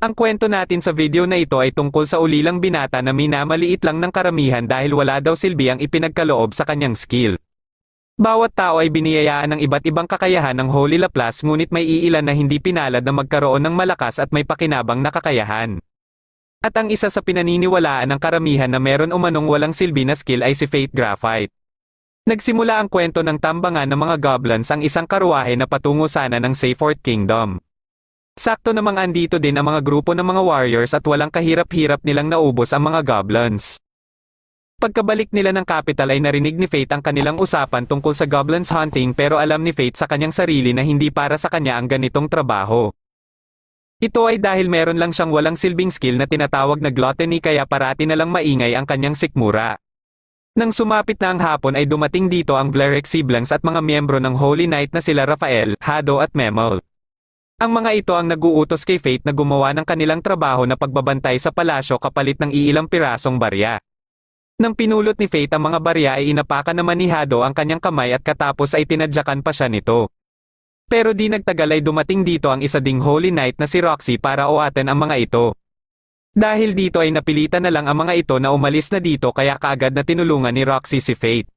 Ang kwento natin sa video na ito ay tungkol sa ulilang binata na minamaliit lang ng karamihan dahil wala daw silbi ang ipinagkaloob sa kanyang skill. Bawat tao ay biniyayaan ng iba't ibang kakayahan ng Holy Laplas ngunit may iilan na hindi pinalad na magkaroon ng malakas at may pakinabang na kakayahan. At ang isa sa pinaniniwalaan ng karamihan na meron umanong walang silbi na skill ay si Fate Graphite. Nagsimula ang kwento ng tambangan ng mga goblins ang isang karwahe na patungo sana ng Sayfort Kingdom. Sakto namang andito din ang mga grupo ng mga warriors at walang kahirap-hirap nilang naubos ang mga goblins. Pagkabalik nila ng capital ay narinig ni Fate ang kanilang usapan tungkol sa goblins hunting pero alam ni Fate sa kanyang sarili na hindi para sa kanya ang ganitong trabaho. Ito ay dahil meron lang siyang walang silbing skill na tinatawag na gluttony kaya parati na lang maingay ang kanyang sikmura. Nang sumapit na ang hapon ay dumating dito ang Vlerek Siblings at mga miyembro ng Holy Knight na sila Raphael, Hado at Memel. Ang mga ito ang nag-uutos kay Fate na gumawa ng kanilang trabaho na pagbabantay sa palasyo kapalit ng iilang pirasong barya. Nang pinulot ni Fate ang mga barya ay inapakan naman ni Hado ang kanyang kamay at katapos ay tinadyakan pa siya nito. Pero di nagtagal ay dumating dito ang isa ding Holy Knight na si Roxy para uaten ang mga ito. Dahil dito ay napilitan na lang ang mga ito na umalis na dito kaya kaagad na tinulungan ni Roxy si Fate.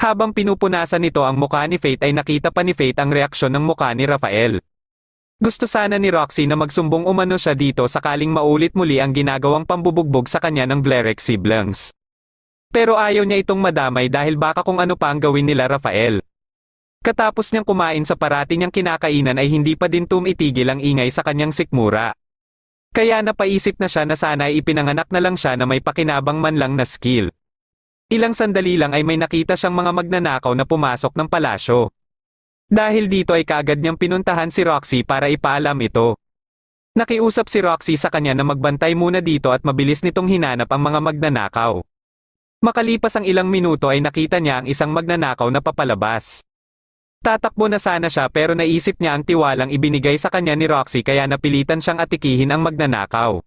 Habang pinupunasan nito ang mukha ni Fate ay nakita pa ni Fate ang reaksyon ng mukha ni Raphael. Gusto sana ni Roxy na magsumbong umano siya dito sakaling maulit muli ang ginagawang pambubugbog sa kanya ng Vlerek Siblings. Pero ayaw niya itong madamay dahil baka kung ano pa ang gawin nila Raphael. Katapos niyang kumain sa parati niyang kinakainan ay hindi pa din tumitigil ang ingay sa kanyang sikmura. Kaya napaisip na siya na sana ay ipinanganak na lang siya na may pakinabang man lang na skill. Ilang sandali lang ay may nakita siyang mga magnanakaw na pumasok ng palasyo. Dahil dito ay kaagad niyang pinuntahan si Roxy para ipaalam ito. Nakiusap si Roxy sa kanya na magbantay muna dito at mabilis nitong hinanap ang mga magnanakaw. Makalipas ang ilang minuto ay nakita niya ang isang magnanakaw na papalabas. Tatakbo na sana siya pero naisip niya ang tiwalang ibinigay sa kanya ni Roxy kaya napilitan siyang atikihin ang magnanakaw.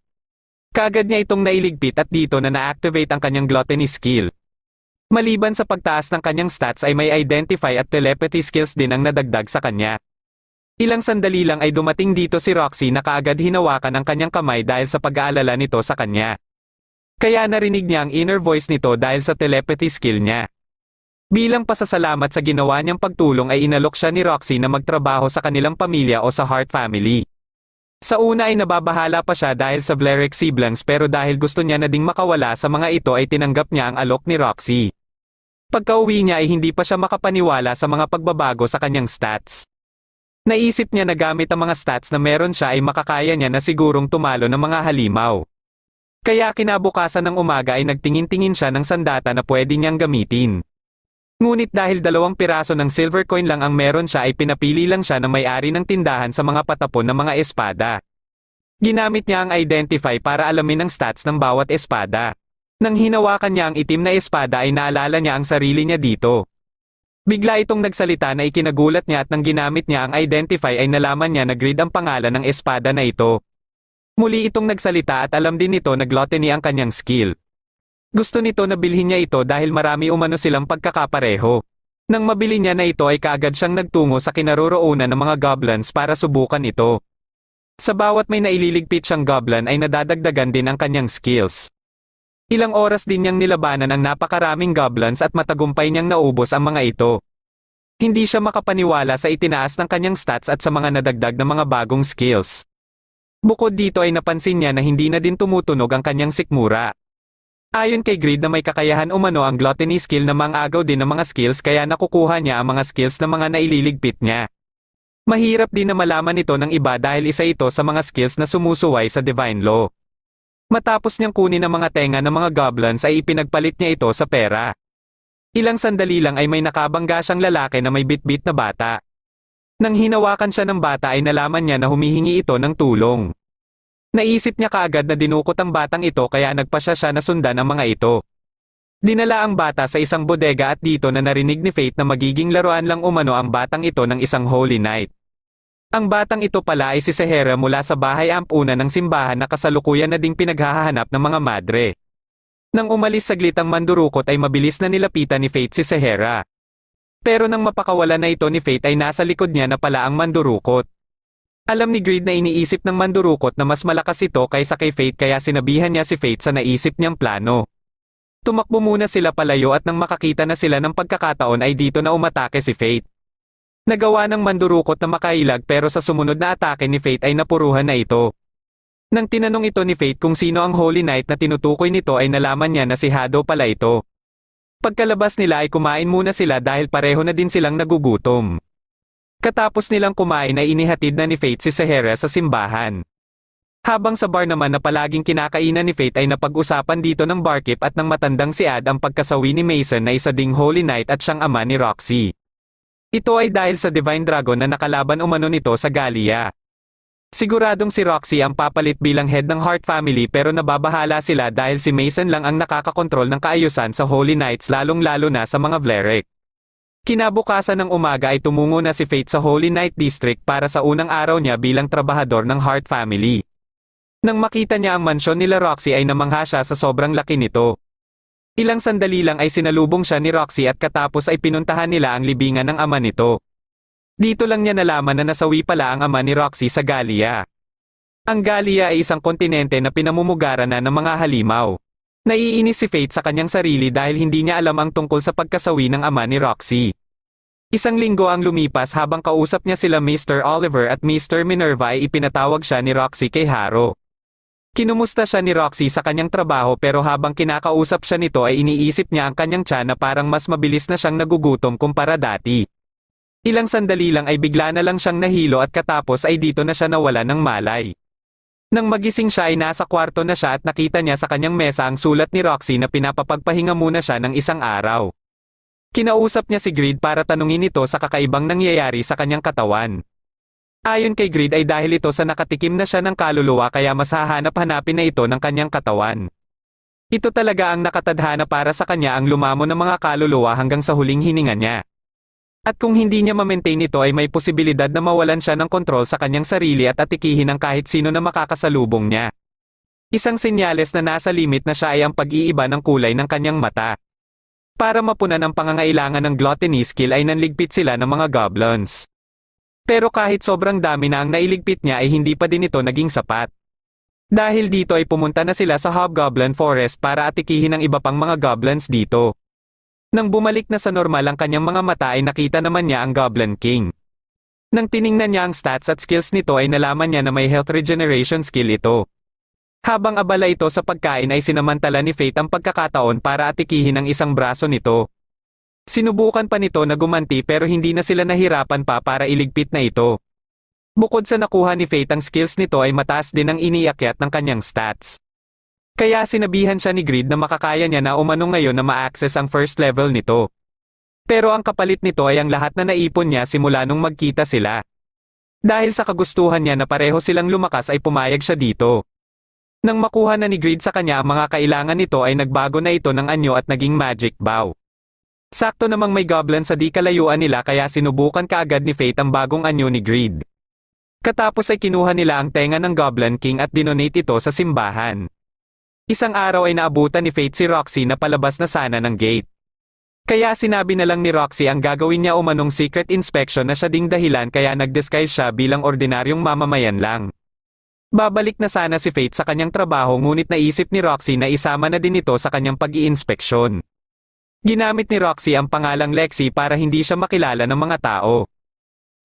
Kaagad niya itong nailigpit at dito na na-activate ang kanyang gluttony skill. Maliban sa pagtaas ng kanyang stats ay may identify at telepathy skills din ang nadagdag sa kanya. Ilang sandali lang ay dumating dito si Roxy na kaagad hinawakan ang kanyang kamay dahil sa pag-aalala nito sa kanya. Kaya narinig niya ang inner voice nito dahil sa telepathy skill niya. Bilang pasasalamat sa ginawa niyang pagtulong ay inalok siya ni Roxy na magtrabaho sa kanilang pamilya o sa Hart family. Sa una ay nababahala pa siya dahil sa Vlerek Siblings pero dahil gusto niya na ding makawala sa mga ito ay tinanggap niya ang alok ni Roxy. Pagka-uwi niya ay hindi pa siya makapaniwala sa mga pagbabago sa kanyang stats. Naisip niya na gamit ang mga stats na meron siya ay makakaya niya na sigurong tumalo ng mga halimaw. Kaya kinabukasan ng umaga ay nagtingin-tingin siya ng sandata na pwede niyang gamitin. Ngunit dahil 2 piraso ng silver coin lang ang meron siya ay pinapili lang siya na may-ari ng tindahan sa mga patapon ng mga espada. Ginamit niya ang identify para alamin ang stats ng bawat espada. Nang hinawakan niya ang itim na espada ay naalala niya ang sarili niya dito. Bigla itong nagsalita na ikinagulat niya at nang ginamit niya ang identify ay nalaman niya na grid ang pangalan ng espada na ito. Muli itong nagsalita at alam din nito na gluttony ang kanyang skill. Gusto nito na bilhin niya ito dahil marami umano silang pagkakapareho. Nang mabili niya na ito ay kaagad siyang nagtungo sa kinaroroonan ng mga goblins para subukan ito. Sa bawat may naililigpit siyang goblin ay nadadagdagan din ang kanyang skills. Ilang oras din niyang nilabanan ang napakaraming goblins at matagumpay niyang naubos ang mga ito. Hindi siya makapaniwala sa itinaas ng kanyang stats at sa mga nadagdag na mga bagong skills. Bukod dito ay napansin niya na hindi na din tumutunog ang kanyang sikmura. Ayon kay Grid na may kakayahan umano ang gluttony skill na mang-agaw din ng mga skills kaya nakukuha niya ang mga skills ng mga naililigpit niya. Mahirap din na malaman ito ng iba dahil isa ito sa mga skills na sumusuway sa Divine Law. Matapos niyang kunin ang mga tenga ng mga goblins ay ipinagpalit niya ito sa pera. Ilang sandali lang ay may nakabangga siyang lalaki na may bitbit na bata. Nang hinawakan siya ng bata ay nalaman niya na humihingi ito ng tulong. Naisip niya kaagad na dinukot ang batang ito kaya nagpasya siya na sundan ang mga ito. Dinala ang bata sa isang bodega at dito na narinig ni Fate na magiging laruan lang umano ang batang ito ng isang Holy Knight. Ang batang ito pala ay si Sahera mula sa bahay ampunan ng simbahan na kasalukuyan na ding pinaghahanap ng mga madre. Nang umalis saglit ang mandurukot ay mabilis na nilapitan ni Fate si Sahera. Pero nang mapakawala na ito ni Fate ay nasa likod niya na pala ang mandurukot. Alam ni Greed na iniisip ng mandurukot na mas malakas ito kaysa kay Fate kaya sinabihan niya si Fate sa naisip niyang plano. Tumakbo muna sila palayo at nang makakita na sila ng pagkakataon ay dito na umatake si Fate. Nagawa ng mandurukot na makailag pero sa sumunod na atake ni Fate ay napuruhan na ito. Nang tinanong ito ni Fate kung sino ang Holy Knight na tinutukoy nito ay nalaman niya na si Hado pala ito. Pagkalabas nila ay kumain muna sila dahil pareho na din silang nagugutom. Katapos nilang kumain ay inihatid na ni Fate si Sahara sa simbahan. Habang sa bar naman na palaging kinakainan ni Fate ay napag-usapan dito ng barkeep at ng matandang si Ad ang pagkasawi ni Mason na isa ding Holy Knight at siyang ama ni Roxy. Ito ay dahil sa Divine Dragon na nakalaban umano nito sa Galia. Siguradong si Roxy ang papalit bilang head ng Hart family pero nababahala sila dahil si Mason lang ang nakakakontrol ng kaayusan sa Holy Knights lalong-lalo na sa mga Vlerick. Kinabukasan ng umaga ay tumungo na si Fate sa Holy Knight District para sa unang araw niya bilang trabahador ng Hart family. Nang makita niya ang mansyon nila Roxy ay namangha siya sa sobrang laki nito. Ilang sandali lang ay sinalubong siya ni Roxy at katapos ay pinuntahan nila ang libingan ng ama nito. Dito lang niya nalaman na nasawi pala ang ama ni Roxy sa Galia. Ang Galia ay isang kontinente na pinamumugaran na ng mga halimaw. Naiinis si Fate sa kanyang sarili dahil hindi niya alam ang tungkol sa pagkasawi ng ama ni Roxy. Isang linggo ang lumipas habang kausap niya sila Mr. Oliver at Mr. Minerva ay ipinatawag siya ni Roxy kay Haro. Kinumusta siya ni Roxy sa kanyang trabaho pero habang kinakausap siya nito ay iniisip niya ang kanyang tiyan na parang mas mabilis na siyang nagugutom kumpara dati. Ilang sandali lang ay bigla na lang siyang nahilo at katapos ay dito na siya nawala ng malay. Nang magising siya ay nasa kwarto na siya at nakita niya sa kanyang mesa ang sulat ni Roxy na pinapapagpahinga muna siya ng isang araw. Kinausap niya si Greed para tanungin ito sa kakaibang nangyayari sa kanyang katawan. Ayon kay Greed ay dahil ito sa nakatikim na siya ng kaluluwa kaya mas hahanap-hanapin na ito ng kanyang katawan. Ito talaga ang nakatadhana para sa kanya ang lumamo ng mga kaluluwa hanggang sa huling hininga niya. At kung hindi niya ma-maintain ito ay may posibilidad na mawalan siya ng kontrol sa kanyang sarili at atikihin ng kahit sino na makakasalubong niya. Isang senyales na nasa limit na siya ay ang pag-iiba ng kulay ng kanyang mata. Para mapunan ang pangangailangan ng gluttony skill ay nanligpit sila ng mga goblins. Pero kahit sobrang dami na ang nailigpit niya ay hindi pa din ito naging sapat. Dahil dito ay pumunta na sila sa Hobgoblin Forest para atikihin ang iba pang mga goblins dito. Nang bumalik na sa normal ang kanyang mga mata ay nakita naman niya ang Goblin King. Nang tiningnan niya ang stats at skills nito ay nalaman niya na may health regeneration skill ito. Habang abala ito sa pagkain ay sinamantala ni Fate ang pagkakataon para atikihin ang isang braso nito. Sinubukan pa nito na gumanti pero hindi na sila nahirapan pa para iligpit na ito. Bukod sa nakuha ni Fate ang skills nito ay mataas din ang iniakyat ng kanyang stats. Kaya sinabihan siya ni Greed na makakaya niya na umano ngayon na ma-access ang first level nito. Pero ang kapalit nito ay ang lahat na naipon niya simula nung magkita sila. Dahil sa kagustuhan niya na pareho silang lumakas ay pumayag siya dito. Nang makuha na ni Greed sa kanya ang mga kailangan nito ay nagbago na ito ng anyo at naging magic bow. Sakto namang may goblin sa di kalayuan nila kaya sinubukan kaagad ni Fate ang bagong anyo ni Greed. Katapos ay kinuha nila ang tenga ng Goblin King at dinonate ito sa simbahan. Isang araw ay naabutan ni Fate si Roxy na palabas na sana ng gate. Kaya sinabi na lang ni Roxy ang gagawin niya umanong secret inspection na siya ding dahilan kaya nag-disguise siya bilang ordinaryong mamamayan lang. Babalik na sana si Fate sa kanyang trabaho ngunit naisip ni Roxy na isama na din ito sa kanyang pag-iinspeksyon. Ginamit ni Roxy ang pangalang Lexi para hindi siya makilala ng mga tao.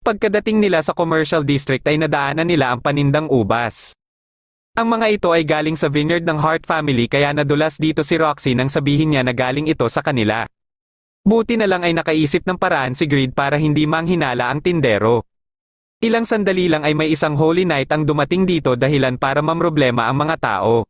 Pagkadating nila sa commercial district ay nadaanan nila ang panindang ubas. Ang mga ito ay galing sa vineyard ng Hart family kaya nadulas dito si Roxy nang sabihin niya na galing ito sa kanila. Buti na lang ay nakaisip ng paraan si Greed para hindi manghinala ang tindero. Ilang sandali lang ay may isang Holy Knight ang dumating dito dahilan para mamroblema ang mga tao.